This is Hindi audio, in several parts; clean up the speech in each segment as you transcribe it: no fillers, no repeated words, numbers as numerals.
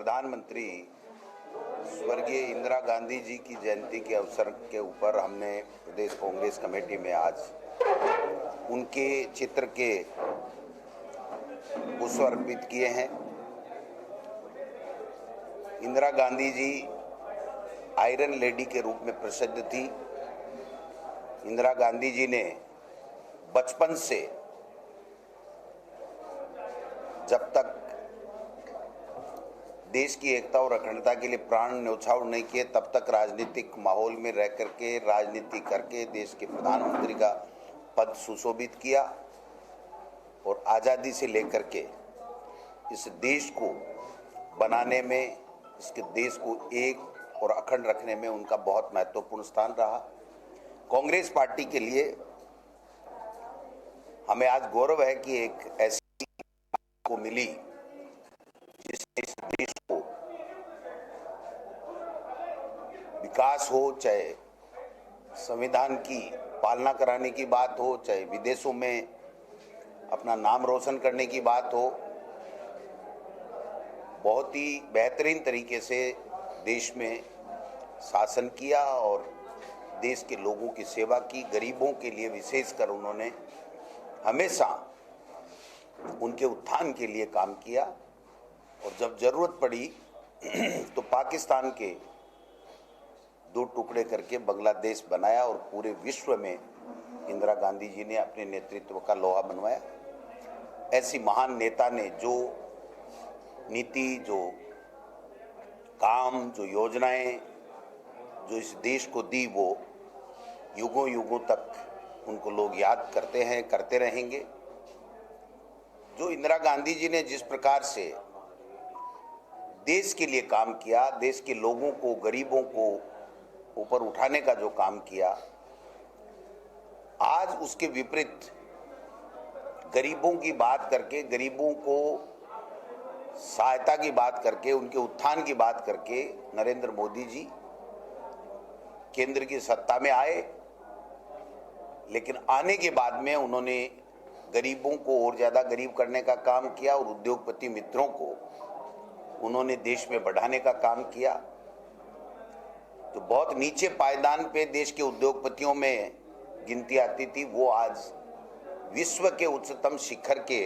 प्रधानमंत्री स्वर्गीय इंदिरा गांधी जी की जयंती के अवसर के ऊपर हमने प्रदेश कांग्रेस कमेटी में आज उनके चित्र के पुष्प अर्पित किए हैं। इंदिरा गांधी जी आयरन लेडी के रूप में प्रसिद्ध थी। इंदिरा गांधी जी ने बचपन से जब तक देश की एकता और अखंडता के लिए प्राण न्यौछावर नहीं किए, तब तक राजनीतिक माहौल में रह करके राजनीति करके देश के प्रधानमंत्री का पद सुशोभित किया और आज़ादी से लेकर के इस देश को बनाने में, इसके देश को एक और अखंड रखने में उनका बहुत महत्वपूर्ण स्थान रहा। कांग्रेस पार्टी के लिए हमें आज गौरव है कि एक ऐसी को मिली जिसने इस देश को विकास हो, चाहे संविधान की पालना कराने की बात हो, चाहे विदेशों में अपना नाम रोशन करने की बात हो, बहुत ही बेहतरीन तरीके से देश में शासन किया और देश के लोगों की सेवा की। गरीबों के लिए विशेषकर उन्होंने हमेशा उनके उत्थान के लिए काम किया और जब जरूरत पड़ी तो पाकिस्तान के दो टुकड़े करके बांग्लादेश बनाया और पूरे विश्व में इंदिरा गांधी जी ने अपने नेतृत्व का लोहा बनवाया। ऐसी महान नेता ने जो नीति, जो काम, जो योजनाएं जो इस देश को दी, वो युगों युगों तक उनको लोग याद करते हैं, करते रहेंगे। जो इंदिरा गांधी जी ने जिस प्रकार से देश के लिए काम किया, देश के लोगों को, गरीबों को ऊपर उठाने का जो काम किया, आज उसके विपरीत गरीबों की बात करके, गरीबों को सहायता की बात करके, उनके उत्थान की बात करके नरेंद्र मोदी जी केंद्र की सत्ता में आए। लेकिन आने के बाद में उन्होंने गरीबों को और ज़्यादा गरीब करने का काम किया और उद्योगपति मित्रों को उन्होंने देश में बढ़ाने का काम किया। तो बहुत नीचे पायदान पे देश के उद्योगपतियों में गिनती आती थी, वो आज विश्व के उच्चतम शिखर के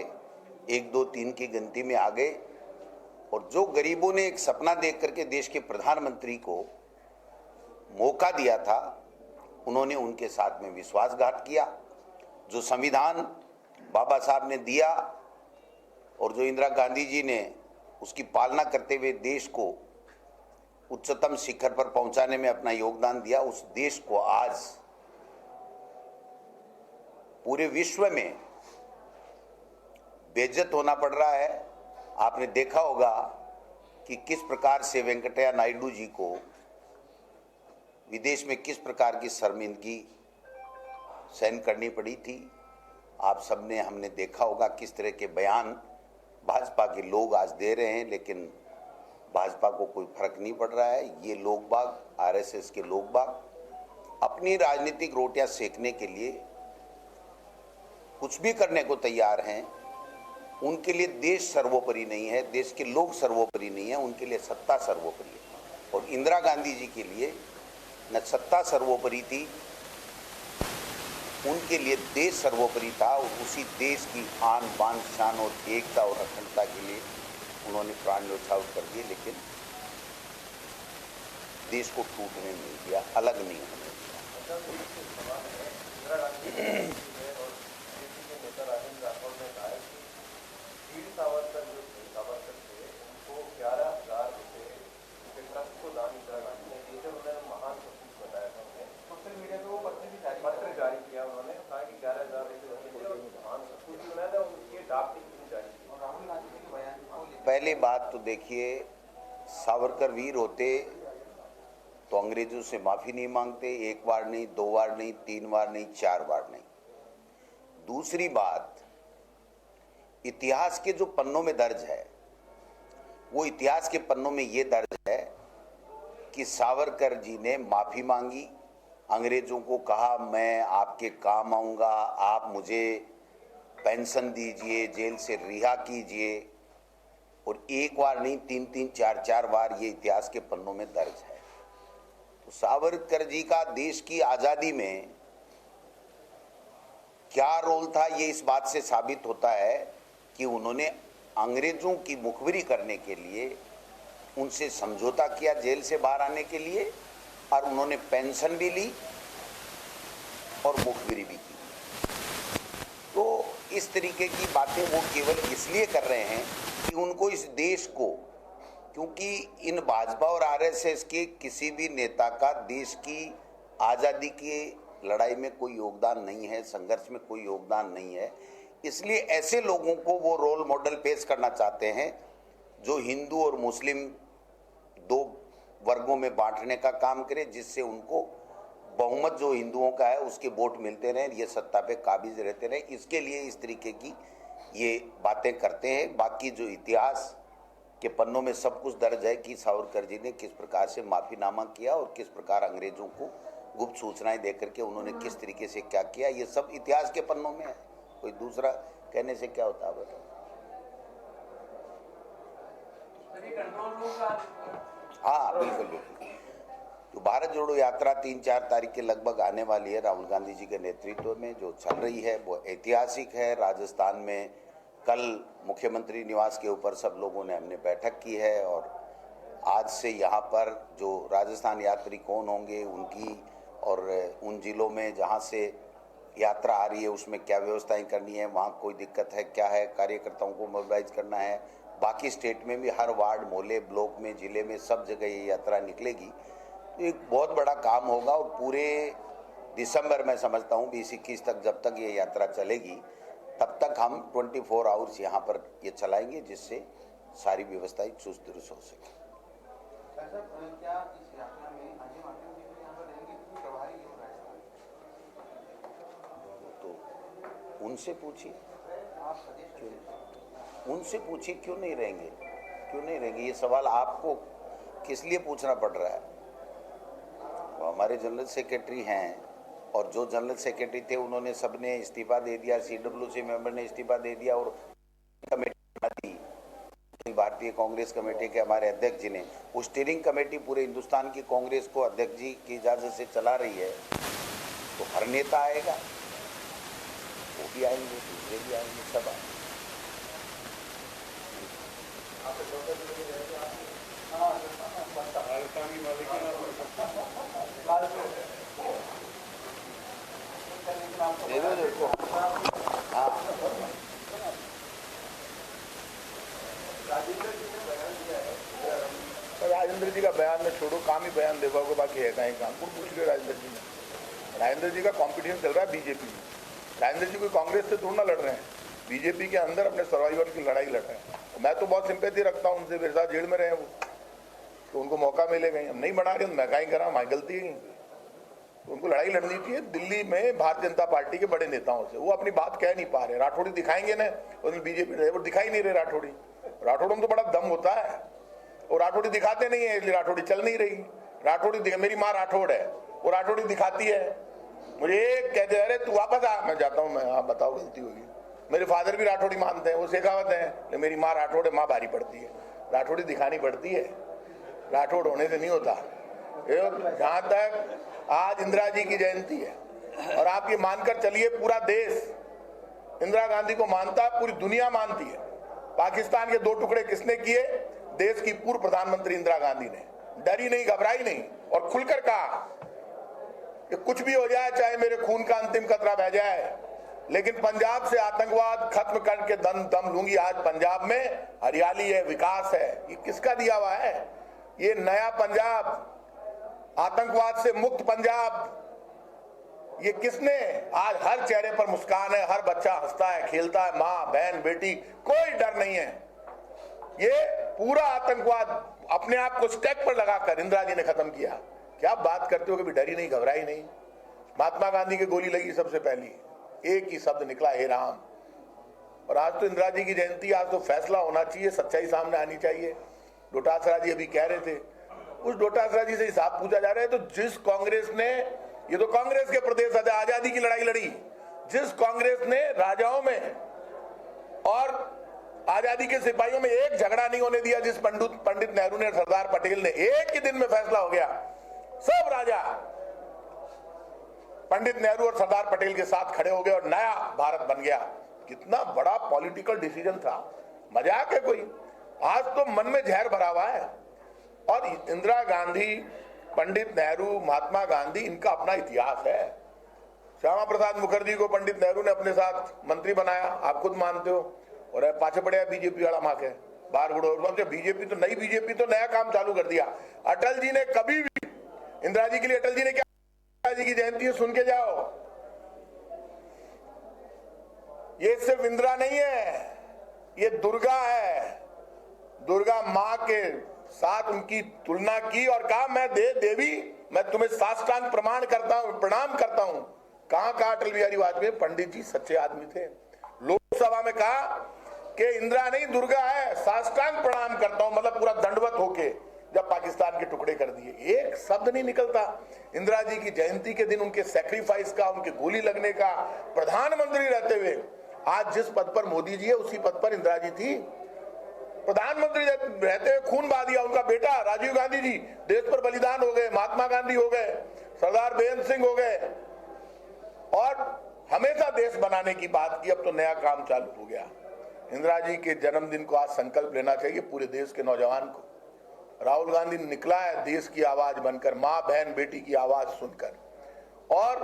1, 2, 3 की गिनती में आ गए। और जो गरीबों ने एक सपना देख करके देश के प्रधानमंत्री को मौका दिया था, उन्होंने उनके साथ में विश्वासघात किया। जो संविधान बाबा साहब ने दिया और जो इंदिरा गांधी जी ने उसकी पालना करते हुए देश को उच्चतम शिखर पर पहुंचाने में अपना योगदान दिया, उस देश को आज पूरे विश्व में बेइज्जत होना पड़ रहा है। आपने देखा होगा कि किस प्रकार से वेंकटैया नायडू जी को विदेश में किस प्रकार की शर्मिंदगी सहन करनी पड़ी थी। आप सबने, हमने देखा होगा किस तरह के बयान भाजपा के लोग आज दे रहे हैं, लेकिन भाजपा को कोई फर्क नहीं पड़ रहा है। ये लोग बाग, आरएसएस के लोग बाग अपनी राजनीतिक रोटियां सेकने के लिए कुछ भी करने को तैयार हैं। उनके लिए देश सर्वोपरि नहीं है, देश के लोग सर्वोपरि नहीं है, उनके लिए सत्ता सर्वोपरि है। और इंदिरा गांधी जी के लिए न सत्ता सर्वोपरि थी, उनके लिए देश सर्वोपरि था। और उसी देश की आन बान शान और एकता और अखंडता के लिए उन्होंने प्राण न्यौछावर कर दिए, लेकिन देश को टूटने नहीं दिया, अलग नहीं होने दिया। पहली बात तो देखिए, सावरकर वीर होते तो अंग्रेजों से माफ़ी नहीं मांगते, 1 बार नहीं, 2 बार नहीं, 3 बार नहीं, 4 बार नहीं। दूसरी बात, इतिहास के जो पन्नों में दर्ज है, वो इतिहास के पन्नों में ये दर्ज है कि सावरकर जी ने माफ़ी मांगी, अंग्रेजों को कहा मैं आपके काम आऊँगा, आप मुझे पेंशन दीजिए, जेल से रिहा कीजिए। और एक बार नहीं, 3-3, 4-4 बार ये इतिहास के पन्नों में दर्ज है। तो सावरकर जी का देश की आजादी में क्या रोल था, ये इस बात से साबित होता है कि उन्होंने अंग्रेजों की मुखबिरी करने के लिए उनसे समझौता किया जेल से बाहर आने के लिए, और उन्होंने पेंशन भी ली और मुखबिरी भी की। तो इस तरीके की बातें वो केवल इसलिए कर रहे हैं कि उनको इस देश को, क्योंकि इन भाजपा और आरएसएस के किसी भी नेता का देश की आज़ादी की लड़ाई में कोई योगदान नहीं है, संघर्ष में कोई योगदान नहीं है, इसलिए ऐसे लोगों को वो रोल मॉडल पेश करना चाहते हैं जो हिंदू और मुस्लिम दो वर्गों में बांटने का काम करे, जिससे उनको बहुमत जो हिंदुओं का है उसके वोट मिलते रहें, ये सत्ता पे काबिज रहते रहें। इसके लिए इस तरीके की ये बातें करते हैं। बाकी जो इतिहास के पन्नों में सब कुछ दर्ज है कि सावरकर जी ने किस प्रकार से माफीनामा किया और किस प्रकार अंग्रेजों को गुप्त सूचनाएं देकर के उन्होंने किस तरीके से क्या किया, ये सब इतिहास के पन्नों में है। कोई दूसरा कहने से क्या होता है बताओ। हाँ बिल्कुल बिल्कुल। तो भारत जोड़ो यात्रा 3-4 तारीख के लगभग आने वाली है, राहुल गांधी जी के नेतृत्व में जो चल रही है वो ऐतिहासिक है। राजस्थान में कल मुख्यमंत्री निवास के ऊपर सब लोगों ने हमने बैठक की है, और आज से यहाँ पर जो राजस्थान यात्री कौन होंगे उनकी, और उन जिलों में जहाँ से यात्रा आ रही है उसमें क्या व्यवस्थाएं करनी है, वहाँ कोई दिक्कत है क्या है, कार्यकर्ताओं को मोबिलाइज करना है। बाकी स्टेट में भी हर वार्ड, मोहल्ले, ब्लॉक में, जिले में सब जगह ये यात्रा निकलेगी। तो एक बहुत बड़ा काम होगा, और पूरे दिसंबर में समझता हूँ 20-21 तक जब तक ये यात्रा चलेगी तब तक हम 24 आवर्स यहाँ पर ये चलाएंगे, जिससे सारी व्यवस्थाएं चुस्त दुरुस्त हो सके। क्या इस यात्रा में अजय माकन जी भी यहाँ पर रहेंगे, क्योंकि प्रभारी हो राजस्थान? तो उनसे पूछिए, आप प्रदेश उनसे पूछिए क्यों नहीं रहेंगे, क्यों नहीं रहेंगे। ये सवाल आपको किस लिए पूछना पड़ रहा है? वो हमारे जनरल सेक्रेटरी हैं, और जो जनरल सेक्रेटरी थे उन्होंने सबने इस्तीफा दे दिया, CWC मेंबर ने इस्तीफा दे दिया, और कमेटी बना दी भारतीय कांग्रेस कमेटी के हमारे अध्यक्ष जी ने। वो स्टीयरिंग कमेटी पूरे हिंदुस्तान की कांग्रेस को अध्यक्ष जी की इजाजत से चला रही है। तो हर नेता आएगा, वो भी आएंगे, दूसरे भी आएंगे, सब आएंगे। हाँ राजेंद्र जी का बयान में छोड़ो, काम ही बयान दे पाओगे, बाकी है कहीं काम को पूछ रहे राजेंद्र जी ने। राजेंद्र जी का कंपटीशन चल रहा है बीजेपी में। राजेंद्र जी कोई कांग्रेस से थोड़ा ना लड़ रहे हैं, बीजेपी के अंदर अपने सर्वाइवल की लड़ाई लड़ रहे हैं। मैं तो बहुत सिंपैथी रखता हूँ उनसे, मेरे साथ जेल में रहे वो, तो उनको मौका मिलेगा। हम नहीं बना रहे, मैं कहीं करा, हमारी गलती है। तो उनको लड़ाई लड़नी चाहिए दिल्ली में भारतीय जनता पार्टी के बड़े नेताओं से। वो अपनी बात कह नहीं पा रहे, राठौड़ी दिखाएंगे ना, उन्हें बीजेपी रहे, वो दिखाई नहीं रहे राठौड़ी। राठौड़ों में तो बड़ा दम होता है, और राठौड़ी दिखाते नहीं है, इसलिए राठौड़ी चल नहीं रही। राठौड़ी मेरी माँ राठौड़ है, वो राठौड़ी दिखाती है। मुझे एक कहते अरे तू वापस आ, मैं जाता हूँ, मैं हाँ बताओ गलती होगी। मेरे फादर भी राठौड़ी मानते हैं, वो शेखावत है, मेरी माँ राठौड़ है, माँ भारी पड़ती है। राठौड़ी दिखानी पड़ती है, राठौड़ होने से नहीं होता। जहाँ तक आज इंदिरा जी की जयंती है, और आप ये मानकर चलिए पूरा देश इंदिरा गांधी को मानता है, पूरी दुनिया मानती है। पाकिस्तान के 2 टुकड़े किसने किए? देश की पूर्व प्रधानमंत्री इंदिरा गांधी ने। डरी नहीं, घबराई नहीं, और खुलकर कहा कि कुछ भी हो जाए, चाहे मेरे खून का अंतिम कतरा बह जाए, लेकिन पंजाब से आतंकवाद खत्म करके दम लूंगी। आज पंजाब में हरियाली है, विकास है। ये किसका दिया हुआ है? ये नया पंजाब, आतंकवाद से मुक्त पंजाब, ये किसने? आज हर चेहरे पर मुस्कान है, हर बच्चा हंसता है, खेलता है, माँ बहन बेटी, कोई डर नहीं है। ये पूरा आतंकवाद अपने आप को स्टेक पर लगाकर इंदिरा जी ने खत्म किया। क्या बात करते हो, कभी डरी नहीं, घबराई नहीं। महात्मा गांधी की गोली लगी सबसे पहली, एक ही शब्द निकला, हे राम। और आज तो इंदिरा जी की जयंती, आज तो फैसला होना चाहिए, सच्चाई सामने आनी चाहिए। डोटासरा जी अभी कह रहे थे, उस डोटासरा जी से हिसाब पूछा जा रहा है। तो जिस कांग्रेस ने, ये तो कांग्रेस के प्रदेश आजादी की लड़ाई लड़ी, जिस कांग्रेस ने राजाओं में और आजादी के सिपाहियों में एक झगड़ा नहीं होने दिया जिस पंडित नेहरू ने, सरदार पटेल ने, एक ही दिन में फैसला हो गया। सब राजा पंडित नेहरू और सरदार पटेल के साथ खड़े हो गए और नया भारत बन गया। कितना बड़ा पॉलिटिकल डिसीजन था, मजाक है कोई? आज तो मन में जहर भरा हुआ है। और इंदिरा गांधी, पंडित नेहरू, महात्मा गांधी, इनका अपना इतिहास है। श्यामा प्रसाद मुखर्जी को पंडित नेहरू ने अपने साथ मंत्री बनाया, आप खुद मानते हो, और पाछे पड़े बीजेपी वाला माँ के बार गुड़ो। बीजेपी तो नई बीजेपी तो नया काम चालू कर दिया। अटल जी ने कभी भी इंदिरा जी के लिए, अटल जी ने क्या, इंदिरा जी की जयंती है, सुन के जाओ। ये सिर्फ इंदिरा नहीं है, ये दुर्गा है। दुर्गा माँ के साथ उनकी तुलना की और कहा मैं देवी, मैं तुम्हें साष्टांग प्रमाण करता हूं, प्रणाम करता हूं। कहां कहा अटल बिहारी वाजपेयी? पंडित जी सच्चे आदमी थे। लोकसभा में कहा कि इंदिरा नहीं दुर्गा है, साष्टांग प्रणाम करता हूं, मतलब पूरा दंडवत होके जब पाकिस्तान के टुकड़े कर दिए। एक शब्द नहीं निकलता। इंदिरा जी की जयंती के दिन उनके सैक्रिफाइस का, उनके गोली लगने का, प्रधानमंत्री रहते हुए, आज जिस पद पर मोदी जी है उसी पद पर इंदिरा जी थी। प्रधानमंत्री रहते हुए खून बहा दिया। उनका बेटा राजीव गांधी जी देश पर बलिदान हो गए, महात्मा गांधी हो गए, सरदार बेअंत सिंह हो गए, और हमेशा देश बनाने की बात की। अब तो नया काम चालू हो गया। इंदिरा जी के जन्मदिन को आज संकल्प लेना चाहिए पूरे देश के नौजवान को। राहुल गांधी निकला है देश की आवाज बनकर, माँ बहन बेटी की आवाज सुनकर, और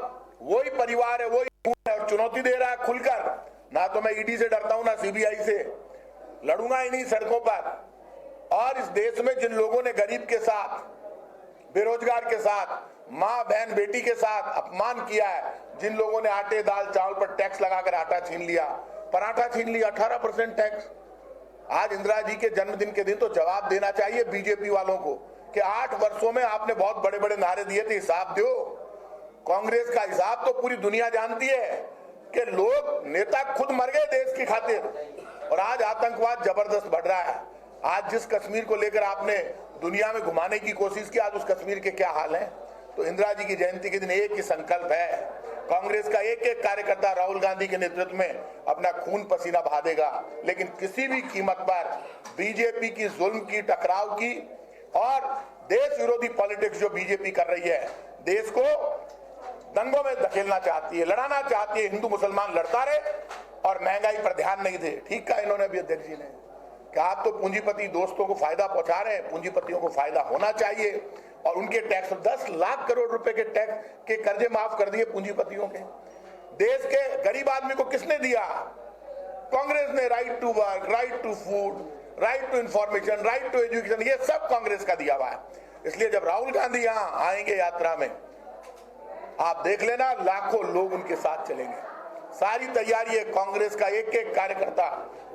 वही परिवार है, वही है, और चुनौती दे रहा है खुलकर। ना तो मैं ईडी से डरता हूं, ना सीबीआई से, लड़ूंगा इन्हीं सड़कों पर। और इस देश में जिन लोगों ने गरीब के साथ, बेरोजगार के साथ, माँ बहन बेटी के साथ अपमान किया है, जिन लोगों ने आटे दाल चावल पर टैक्स लगाकर आटा छीन लिया, पराठा छीन लिया, 18% टैक्स, आज इंदिरा जी के जन्मदिन के दिन तो जवाब देना चाहिए बीजेपी वालों को कि 8 वर्षों में आपने बहुत बड़े बड़े नारे दिए थे, हिसाब दो। कांग्रेस का हिसाब तो पूरी दुनिया जानती है कि लोग, नेता खुद मर गए देश की खातिर, और आज आतंकवाद जबरदस्त बढ़ रहा है। आज जिस कश्मीर को लेकर आपने दुनिया में घुमाने की कोशिश की, आज उस कश्मीर के क्या हाल हैं। तो इंदिरा जी की जयंती के दिन एक ही संकल्प है, कांग्रेस का एक एक कार्यकर्ता राहुल गांधी के नेतृत्व में अपना खून पसीना बहा देगा, लेकिन किसी भी कीमत पर बीजेपी की जुल्म की, टकराव की और देश विरोधी पॉलिटिक्स जो बीजेपी कर रही है, देश को दंगों में धकेलना चाहती है, लड़ाना चाहती है। हिंदू मुसलमान लड़ता रहे और महंगाई पर ध्यान नहीं दे। ठीक कहा इन्होंने अभी अध्यक्ष जी ने कि आप तो पूंजीपति दोस्तों को फायदा पहुंचा रहे हैं, पूंजीपतियों को फायदा होना चाहिए। और उनके टैक्स 10 लाख करोड़ रुपए के टैक्स के कर्जे माफ कर दिए पूंजीपतियों के। देश के गरीब आदमी को किसने दिया? कांग्रेस ने। Right to work, right to food, right to information, right to education, ये सब कांग्रेस का दिया हुआ है। इसलिए जब राहुल गांधी यहां आएंगे यात्रा में, आप देख लेना लाखों लोग उनके साथ चलेंगे। सारी तैयारी है, कांग्रेस का एक एक कार्यकर्ता,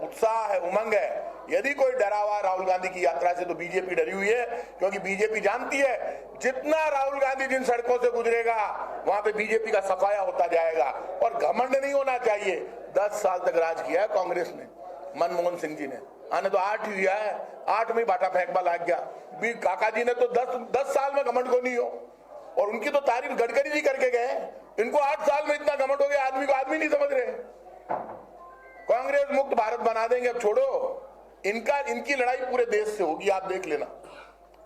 उत्साह है, उमंग है। यदि कोई डरा हुआ राहुल गांधी की यात्रा से तो बीजेपी डरी हुई है, क्योंकि बीजेपी जानती है जितना राहुल गांधी जिन सड़कों से गुजरेगा वहां पे बीजेपी का सफाया होता जाएगा। और घमंड नहीं होना चाहिए। 10 साल तक राज किया है कांग्रेस ने, मनमोहन सिंह जी ने, आने तो 8 ही हुआ है, 8 में बाटा फेंकबा लग गया। काका जी ने तो 10 साल में घमंड को नहीं हो, और उनकी तो तारीफ गडकरी जी करके गए। इनको 8 साल में इतना घमंड हो गया, आदमी को आदमी नहीं समझ रहे। कांग्रेस मुक्त भारत बना देंगे, अब छोड़ो। इनकी लड़ाई पूरे देश से होगी, आप देख लेना।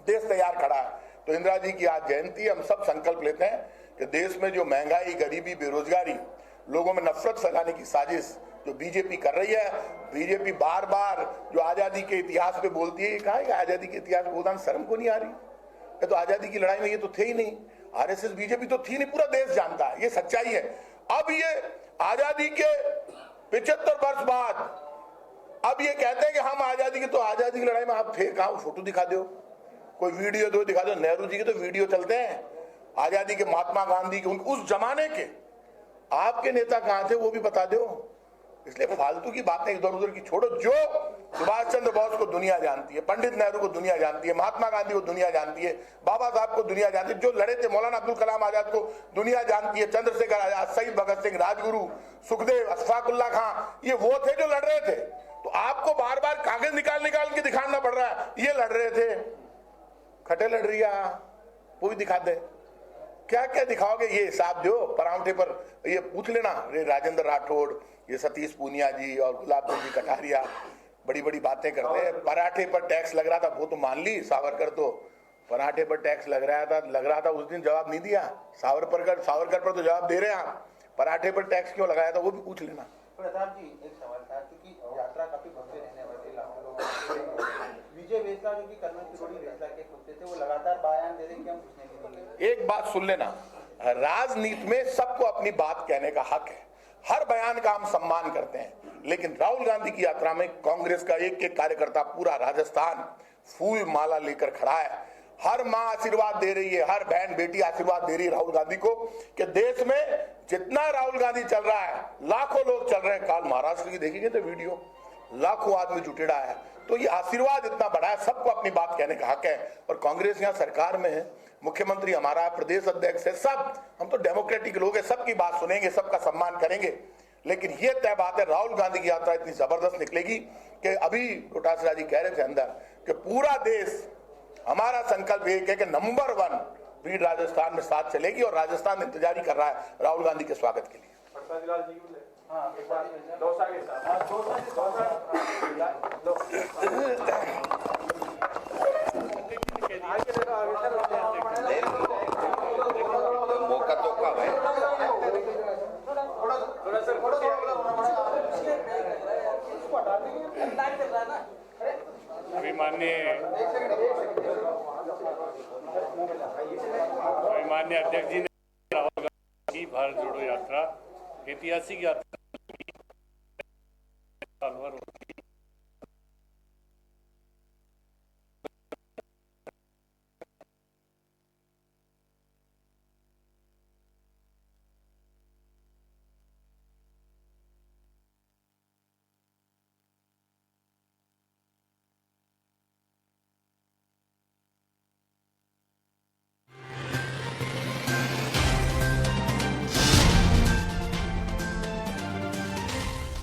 देश तैयार खड़ा है। तो इंदिरा जी की आज जयंती, हम सब संकल्प लेते हैं कि देश में जो महंगाई, गरीबी, बेरोजगारी, लोगों में नफरत फैलाने की साजिश जो बीजेपी कर रही है, बीजेपी बार बार जो आजादी के इतिहास पे बोलती है, ये कहा है आजादी के इतिहास पे बोलना, शर्म को नहीं आ रही? ये तो आजादी की लड़ाई में ये तो थे ही नहीं, आरएसएस बीजेपी तो थी नहीं, पूरा देश जानता है, ये सच्चाई है। अब ये आजादी के 75 वर्ष बाद अब ये कहते हैं कि हम आजादी की, तो आजादी की लड़ाई में आप थे कहां? फोटो दिखा दो, कोई वीडियो दो, दिखा दो। नेहरू जी के तो वीडियो चलते हैं आजादी के, महात्मा गांधी के, उस जमाने के। आपके नेता कहां थे वो भी बता दो। इसलिए फालतू की बातें इधर उधर की छोड़ो। जो सुभाष चंद्र बोस को दुनिया जानती है, पंडित नेहरू को दुनिया जानती है, महात्मा गांधी को दुनिया जानती है, बाबा साहब को दुनिया जानती है, जो लड़े थे मौलाना अब्दुल कलाम आजाद को दुनिया जानती है, चंद्रशेखर आजाद, शहीद भगत सिंह, राजगुरु, सुखदेव, अशफाकुल्ला खां, ये वो थे जो लड़ रहे थे। तो आपको बार बार कागज निकाल के दिखाना पड़ रहा है, ये लड़ रहे थे, खटे लड़ रही है, वो भी दिखा दे। क्या क्या दिखाओगे? ये हिसाब दो, परांठे पर ये पूछ लेना। राजेंद्र राठौड़, ये सतीश पूनिया जी और गुलाब चंद जी कटारिया, बड़ी बड़ी बातें करते हैं। पराठे पर टैक्स लग रहा था वो तो मान ली, सावरकर तो पराठे पर टैक्स लग रहा था उस दिन जवाब नहीं दिया। सावरकर पर तो जवाब दे रहे हैं आप, पराठे पर टैक्स क्यों लगाया था वो भी पूछ लेना। प्रताप जी एक सवाल था, क्योंकि यात्रा काफी भव्य रहने वाली, लाखों लोग विजय वेसला जो कि कर्नल किरोड़ी वेसला के कुत्ते थे, वो लगातार बयान दे रहे कि हम घुसने नहीं देंगे। एक बात सुन लेना, राजनीति में सबको अपनी बात कहने का हक है, हर बयान का हम सम्मान करते हैं, लेकिन राहुल गांधी की यात्रा में कांग्रेस का एक एक कार्यकर्ता पूरा राजस्थान फूल माला लेकर खड़ा है। हर माँ आशीर्वाद दे रही है, हर बहन बेटी आशीर्वाद दे रही है राहुल गांधी को कि देश में जितना राहुल गांधी चल रहा है लाखों लोग चल रहे हैं। कल महाराष्ट्र की देखेंगे तो वीडियो, लाखों आदमी जुटेड़ा है। तो ये आशीर्वाद इतना बड़ा है, सबको अपनी बात कहने का हक है। और कांग्रेस यहाँ सरकार में है, मुख्यमंत्री हमारा है, प्रदेश अध्यक्ष है, सब हम तो डेमोक्रेटिक लोग हैं, सबकी बात सुनेंगे, सबका सम्मान करेंगे। लेकिन ये तय बात है राहुल गांधी की यात्रा इतनी जबरदस्त निकलेगी कि अभी डोटासरा जी कह रहे थे अंदर कि पूरा देश, हमारा संकल्प एक है कि नंबर 1 भीड़ राजस्थान में साथ चलेगी और राजस्थान इंतजारी कर रहा है राहुल गांधी के स्वागत के लिए। मौका तो कब है? माननीय अध्यक्ष जी ने राहुल गांधी की भारत जोड़ो यात्रा ऐतिहासिक यात्रा